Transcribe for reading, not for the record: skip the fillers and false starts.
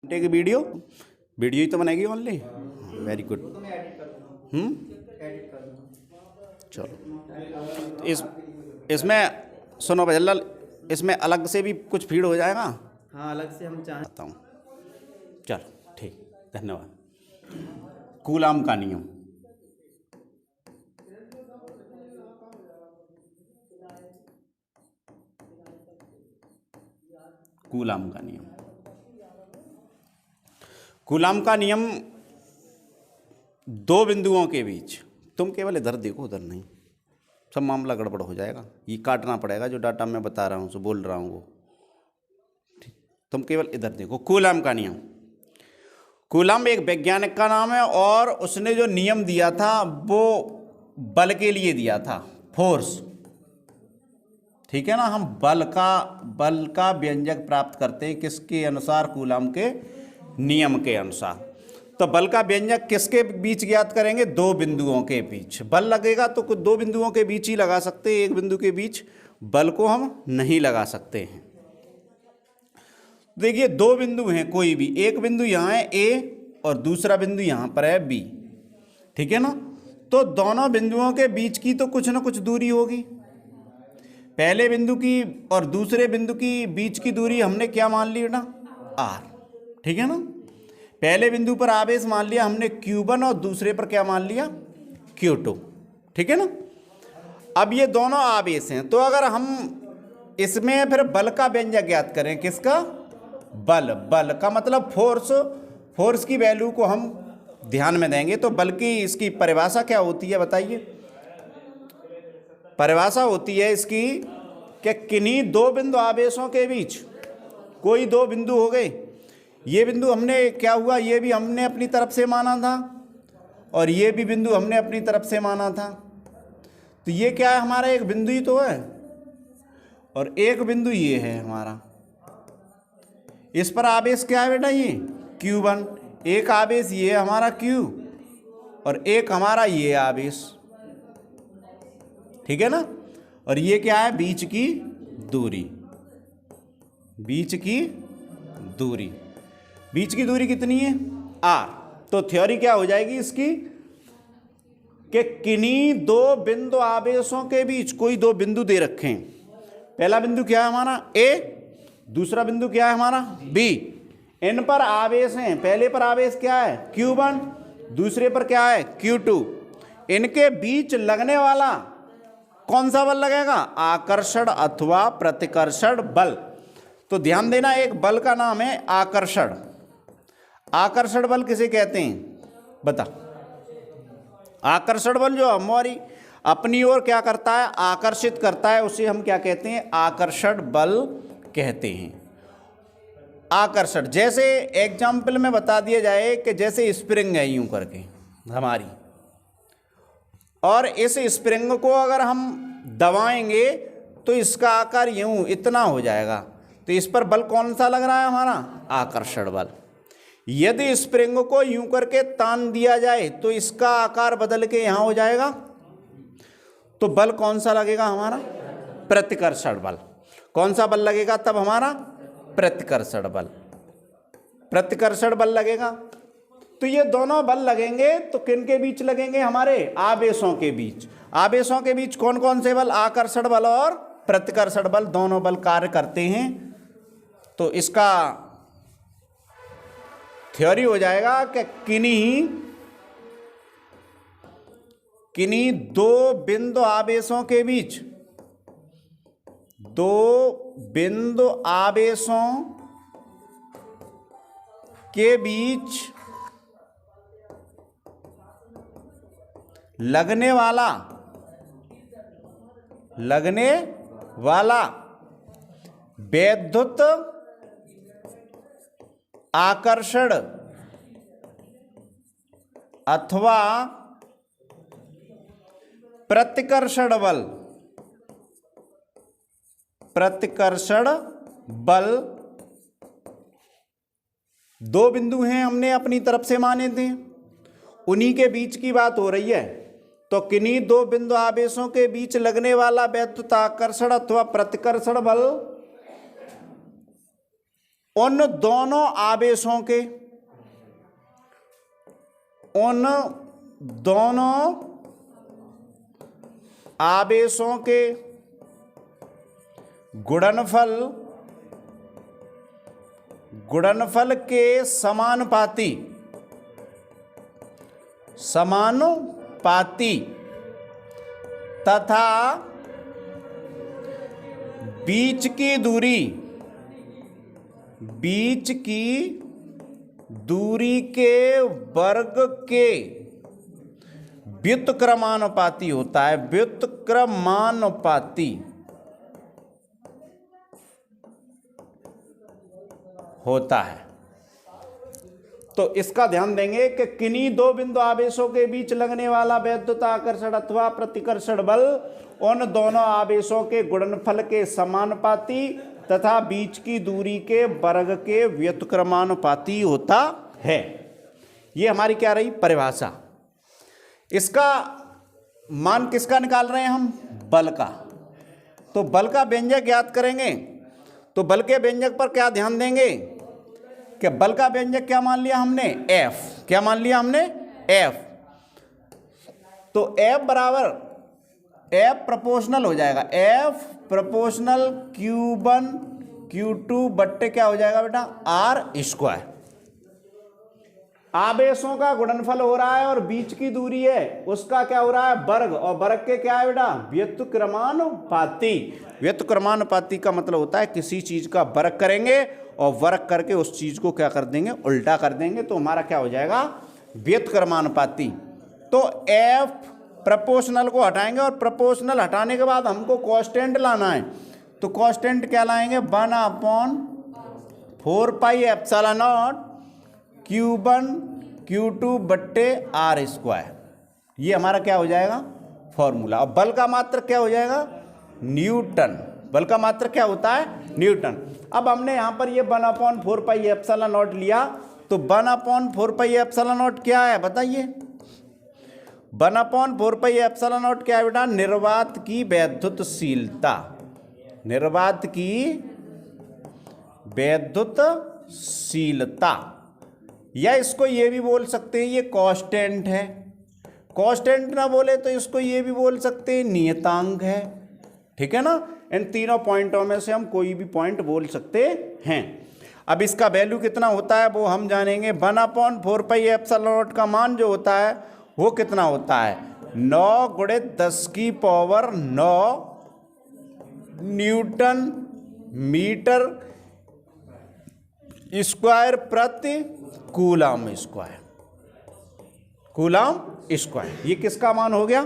घंटे की video video ही तो बनेगी ओनली। Very good. चलो इसमें सुनो भजनलाल, इसमें अलग से भी कुछ फीड हो जाएगा। हाँ, अलग से हम चाहें बताऊँ। चलो ठीक, धन्यवाद। कूलाम का नियम। कूलाम का नियम। कूलाम का नियम दो बिंदुओं के बीच, तुम केवल इधर देखो उधर नहीं, सब मामला गड़बड़ हो जाएगा। ये काटना पड़ेगा जो डाटा मैं बता रहा हूँ, जो बोल रहा हूँ वो ठीक। तुम केवल इधर देखो। कूलाम का नियम। कूलाम एक वैज्ञानिक का नाम है और उसने जो नियम दिया था वो बल के लिए दिया था, फोर्स। ठीक है ना। हम बल का व्यंजक प्राप्त करते हैं किसके अनुसार? कूलाम के नियम के अनुसार। तो बल का व्यंजक किसके बीच ज्ञात करेंगे? दो बिंदुओं के बीच बल लगेगा तो कुछ दो बिंदुओं के बीच ही लगा सकते हैं, एक बिंदु के बीच बल को हम नहीं लगा सकते हैं। देखिए दो बिंदु हैं कोई भी, एक बिंदु यहाँ है ए और दूसरा बिंदु यहाँ पर है बी, ठीक है ना। तो दोनों बिंदुओं के बीच की तो कुछ ना कुछ दूरी होगी। पहले बिंदु की और दूसरे बिंदु की बीच की दूरी हमने क्या मान ली बेटा? आर, ठीक है ना। पहले बिंदु पर आवेश मान लिया हमने Q1 और दूसरे पर क्या मान लिया? Q2, ठीक है ना। अब ये दोनों आवेश हैं, तो अगर हम इसमें फिर बल का व्यंजक ज्ञात करें, किसका? बल का मतलब फोर्स की वैल्यू को हम ध्यान में देंगे। तो बल की इसकी परिभाषा क्या होती है बताइए? परिभाषा होती है इसकी कि किन्हीं दो बिंदु आवेशों के बीच, कोई दो बिंदु हो गए, ये बिंदु हमने क्या हुआ, ये भी हमने अपनी तरफ से माना था और ये भी बिंदु हमने अपनी तरफ से माना था। तो ये क्या है? हमारा एक बिंदु ही तो है और एक बिंदु ये है हमारा। इस पर आवेश क्या है बेटा? ये Q1। एक आवेश ये है हमारा Q और एक हमारा ये आवेश, ठीक है ना। और ये क्या है? बीच की दूरी। बीच की दूरी कितनी है? आर। तो थ्योरी क्या हो जाएगी इसकी कि किन्हीं दो बिंदु आवेशों के बीच कोई दो बिंदु दे रखे हैं। पहला बिंदु क्या है हमारा? ए, दूसरा बिंदु क्या है हमारा? बी। इन पर आवेश हैं, पहले पर आवेश क्या है? Q1, दूसरे पर क्या है? Q2। इनके बीच लगने वाला कौन सा बल लगेगा? आकर्षण अथवा प्रतिकर्षण बल। तो ध्यान देना, एक बल का नाम है आकर्षण। आकर्षण बल किसे कहते हैं बता? आकर्षण बल जो हमारी अपनी ओर क्या करता है? आकर्षित करता है, उसे हम क्या कहते हैं? आकर्षण बल कहते हैं। आकर्षण, जैसे एग्जाम्पल में बता दिया जाए कि जैसे स्प्रिंग है यूं करके हमारी, और इस स्प्रिंग को अगर हम दबाएंगे तो इसका आकार यूं इतना हो जाएगा। तो इस पर बल कौन सा लग रहा है हमारा? आकर्षण बल। यदि स्प्रिंग को यूं करके तान दिया जाए तो इसका आकार बदल के यहां हो जाएगा, तो बल कौन सा लगेगा हमारा? प्रतिकर्षण बल। कौन सा बल लगेगा तब हमारा? प्रतिकर्षण बल। प्रतिकर्षण बल लगेगा। तो ये दोनों बल लगेंगे तो किन के बीच लगेंगे? हमारे आवेशों के बीच। आवेशों के बीच कौन कौन से बल? आकर्षण बल और प्रतिकर्षण बल, दोनों बल कार्य करते हैं। तो इसका थ्योरी हो जाएगा कि किन्हीं दो बिंदु आवेशों के बीच, दो बिंदु आवेशों के बीच लगने वाला वैद्युत आकर्षण अथवा प्रतिकर्षण बल, दो बिंदु हैं हमने अपनी तरफ से माने थे, उन्हीं के बीच की बात हो रही है। तो किन्हीं दो बिंदु आवेशों के बीच लगने वाला वैद्युत आकर्षण अथवा प्रतिकर्षण बल उन दोनों आवेशों के, उन दोनों आवेशों के गुणनफल के समानुपाती तथा बीच की दूरी के वर्ग के व्युत्क्रमानुपाती होता है, व्युत्क्रमानुपाती होता है। तो इसका ध्यान देंगे कि किन्हीं दो बिंदु आवेशों के बीच लगने वाला वैद्युत आकर्षण अथवा प्रतिकर्षण बल उन दोनों आवेशों के गुणनफल के समानुपाती तथा बीच की दूरी के वर्ग के व्युत्क्रमानुपाती होता है। ये हमारी क्या रही परिभाषा। इसका मान किसका निकाल रहे हैं हम? बल का। तो बल का व्यंजक ज्ञात करेंगे। तो बल के व्यंजक पर क्या ध्यान देंगे कि बल का व्यंजक क्या मान लिया हमने? F। क्या मान लिया हमने? F। तो F बराबर F प्रोपोर्शनल हो जाएगा, F प्रोपोर्शनल Q1 Q2 बट्टे क्या हो जाएगा बेटा? R square. आवेशों का गुणनफल हो रहा है और बीच की दूरी है उसका क्या हो रहा है? वर्ग। और वर्ग के क्या है बेटा? व्युत्क्रमानुपाती। व्युत्क्रमानुपाती का मतलब होता है किसी चीज का वर्ग करेंगे और वर्ग करके उस चीज को क्या कर देंगे? उल्टा कर देंगे। तो हमारा क्या हो जाएगा? व्युत्क्रमानुपाती। तो F प्रोपोर्शनल को हटाएंगे और प्रोपोर्शनल हटाने के बाद हमको कांस्टेंट लाना है। तो कांस्टेंट क्या लाएंगे? 1/4 pi epsilon not Q1 Q2 बट्टे R स्क्वायर। ये हमारा क्या हो जाएगा? फॉर्मूला। और बल का मात्रक क्या हो जाएगा? न्यूटन। बल का मात्रक क्या होता है? न्यूटन। अब हमने यहाँ पर ये 1/4 पाई एप्सिलॉन नॉट लिया। तो 1/4 पाई एप्सिलॉन नॉट क्या है बताइए? 1/4 पाई एप्सिलॉन नॉट क्या है बेटा? निर्वात की वैद्युतशीलता। निर्वात की वैद्युतशीलता, या इसको ये भी बोल सकते हैं ये कांस्टेंट है। कांस्टेंट ना बोले तो इसको ये भी बोल सकते हैं नियतांक है। ठीक है ना? इन तीनों पॉइंटों में से हम कोई भी पॉइंट बोल सकते हैं। अब इसका वैल्यू कितना होता है वो हम जानेंगे। 1/4 पाई एप्सिलॉन नॉट का मान जो होता है वो कितना होता है? 9 × 10⁹ न्यूटन मीटर स्क्वायर प्रति कूलम स्क्वायर। Coulomb square. ये किसका मान हो गया?